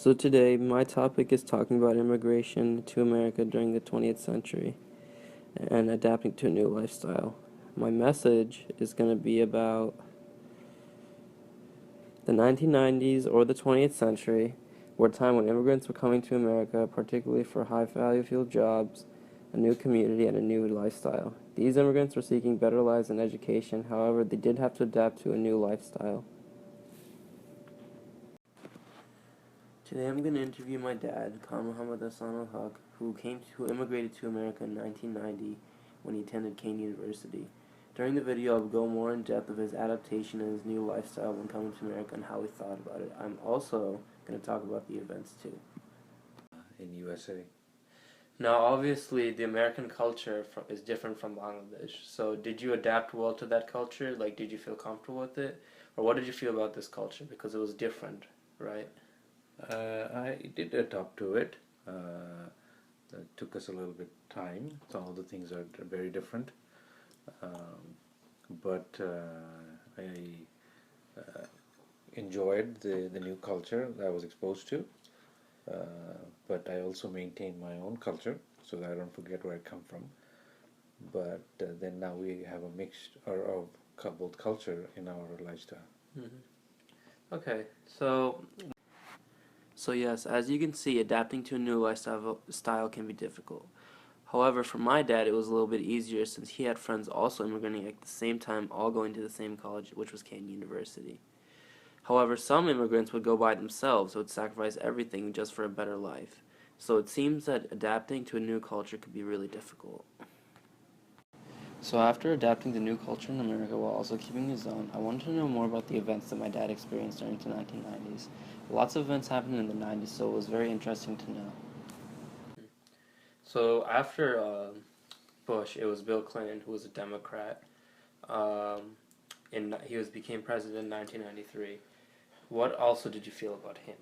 So today, my topic is talking about immigration to America during the 20th century and adapting to a new lifestyle. My message is going to be about the 1990s or the 20th century, were a time when immigrants were coming to America, particularly for high-value field jobs, a new community, and a new lifestyle. These immigrants were seeking better lives and education, however, they did have to adapt to a new lifestyle. Today I'm going to interview my dad, Khan Muhammad Hassan al-Haq, who immigrated to America in 1990 when he attended Kean University. During the video, I'll go more in depth of his adaptation and his new lifestyle when coming to America and how he thought about it. I'm also going to talk about the events too. In USA. Now, obviously, the American culture is different from Bangladesh. So, did you adapt well to that culture? Like, did you feel comfortable with it? Or what did you feel about this culture? Because it was different, right? I did adapt to it. It took us a little bit time. Some of the things are very different, but I enjoyed the new culture that I was exposed to. But I also maintain my own culture so that I don't forget where I come from. But then now we have a mixed of both culture in our lifestyle. Mm-hmm. Okay, so yes, as you can see, adapting to a new lifestyle can be difficult. However, for my dad, it was a little bit easier since he had friends also immigrating at the same time, all going to the same college, which was Kean University. However, some immigrants would go by themselves, would sacrifice everything just for a better life. So it seems that adapting to a new culture could be really difficult. So after adapting to new culture in America while also keeping his own, I wanted to know more about the events that my dad experienced during the 1990s. Lots of events happened in the 90s, so it was very interesting to know. So after Bush, it was Bill Clinton, who was a Democrat. Became president in 1993. What also did you feel about him?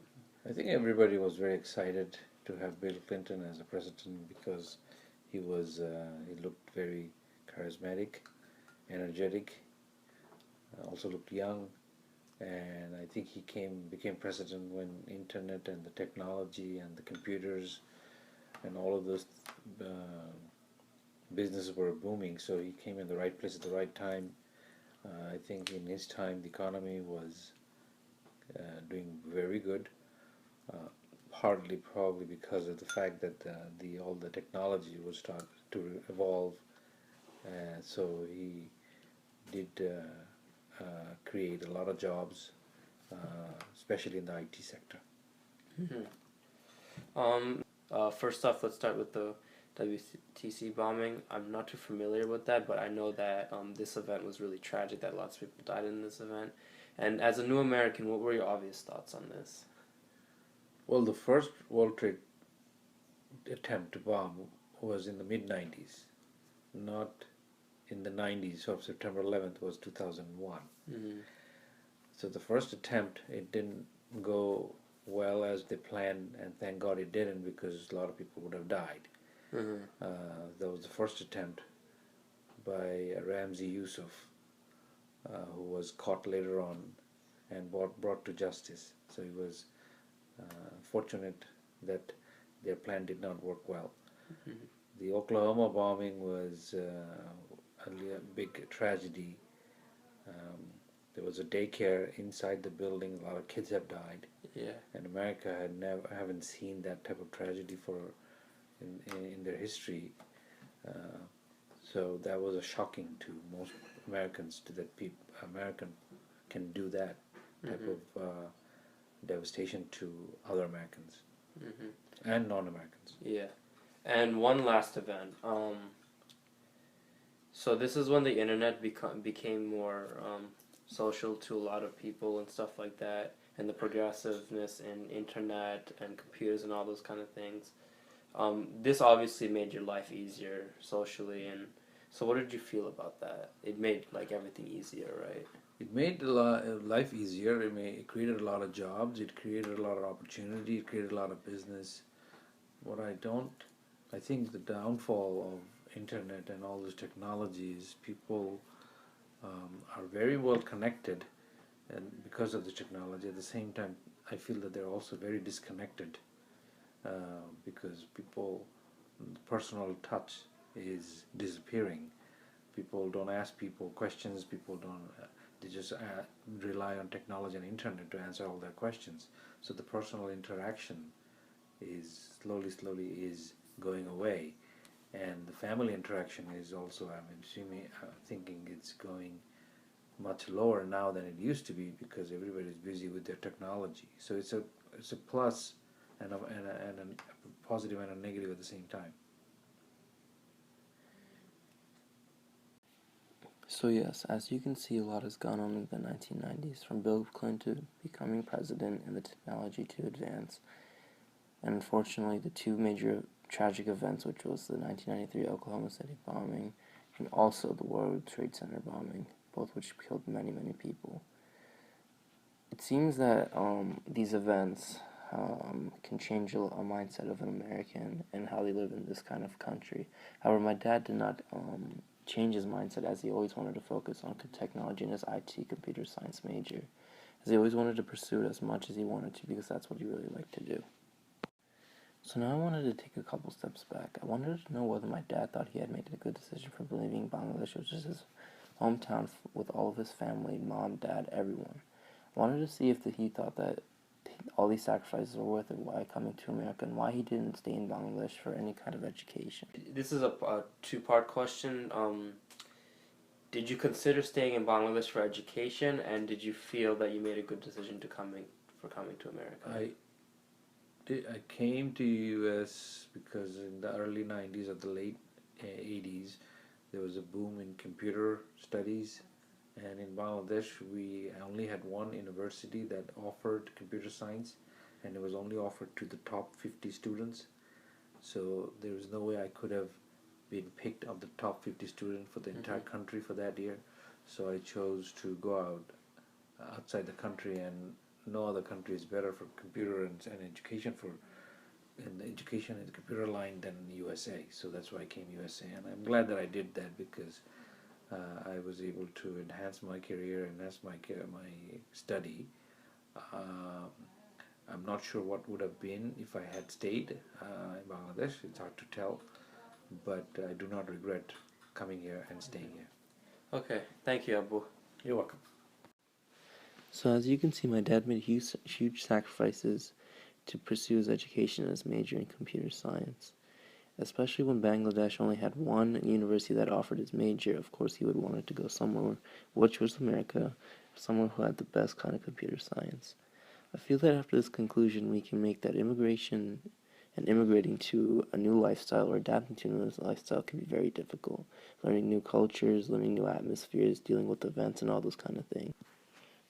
I think everybody was very excited to have Bill Clinton as a president because he looked very charismatic, energetic, also looked young, and I think he became president when internet and the technology and the computers and all of those uh, businesses were booming. So he came in the right place at the right time. I think in his time the economy was doing very good. Uh, Partly probably because of the fact that all the technology was starting to evolve. So he did create a lot of jobs, especially in the IT sector. Mm-hmm. First off, let's start with the WTC bombing. I'm not too familiar with that, but I know that this event was really tragic, that lots of people died in this event. And as a new American, what were your obvious thoughts on this? Well, the first World Trade attempt to bomb was in the mid 90s, not in the 90s. So September 11th was 2001. Mm-hmm. So the first attempt, it didn't go well as they planned, and thank God it didn't because a lot of people would have died. Mm-hmm. That was the first attempt by Ramzi Yousef, who was caught later on and brought to justice. So he was fortunate that their plan did not work well. Mm-hmm. The Oklahoma bombing was a big tragedy. Um, there was a daycare inside the building. A lot of kids have died. Yeah. And America haven't seen that type of tragedy in their history. Uh, so that was shocking to most Americans that American can do that type Mm-hmm. of devastation to other Americans Mm-hmm. and non-Americans. Yeah. And one last event. So this is when the internet became more social to a lot of people and stuff like that, and the progressiveness in internet and computers and all those kind of things. This obviously made your life easier socially, and so what did you feel about that? It made like everything easier, right? It made life easier. It created a lot of jobs. It created a lot of opportunity. It created a lot of business. I think the downfall of internet and all these technologies, people are very well connected, and because of the technology. At the same time, I feel that they're also very disconnected because personal touch is disappearing. People don't ask people questions. People don't. They just rely on technology and internet to answer all their questions. So the personal interaction is slowly is going away, and the family interaction is also. I'm thinking it's going much lower now than it used to be because everybody's busy with their technology. So it's a plus and a positive and a negative at the same time. So yes, as you can see, a lot has gone on in the 1990s, from Bill Clinton becoming president and the technology to advance. And unfortunately, the two major tragic events, which was the 1993 Oklahoma City bombing and also the World Trade Center bombing, both which killed many, many people. It seems that these events can change a mindset of an American and how they live in this kind of country. However, my dad did not change his mindset, as he always wanted to focus on technology in his IT computer science major, as he always wanted to pursue it as much as he wanted to because that's what he really liked to do. So now I wanted to take a couple steps back. I wanted to know whether my dad thought he had made a good decision for leaving Bangladesh, which is his hometown, with all of his family, mom, dad, everyone. I wanted to see if he thought that all these sacrifices were worth it, why coming to America, and why he didn't stay in Bangladesh for any kind of education. This is a two-part question. Did you consider staying in Bangladesh for education, and did you feel that you made a good decision coming to America? I came to US because in the early 90s or the late 80s there was a boom in computer studies, and in Bangladesh we only had one university that offered computer science, and it was only offered to the top 50 students. So there was no way I could have been picked of the top 50 students for the entire country for that year. So I chose to go outside the country, and no other country is better for computer and education in the education and computer line than USA. So that's why I came USA, and I'm glad that I did that because I was able to enhance my career, enhance my study. I'm not sure what would have been if I had stayed in Bangladesh. It's hard to tell, but I do not regret coming here and staying here. Okay, thank you, Abu. You're welcome. So as you can see, my dad made huge sacrifices to pursue his education as major in computer science. Especially when Bangladesh only had one university that offered his major, of course he would want it to go somewhere, which was America, somewhere who had the best kind of computer science. I feel that after this conclusion, we can make that immigration and immigrating to a new lifestyle or adapting to a new lifestyle can be very difficult. Learning new cultures, learning new atmospheres, dealing with events, and all those kind of things.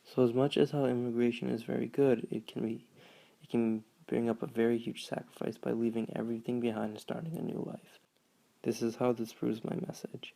So as much as how immigration is very good, it can bring up a very huge sacrifice by leaving everything behind and starting a new life. This is how this proves my message.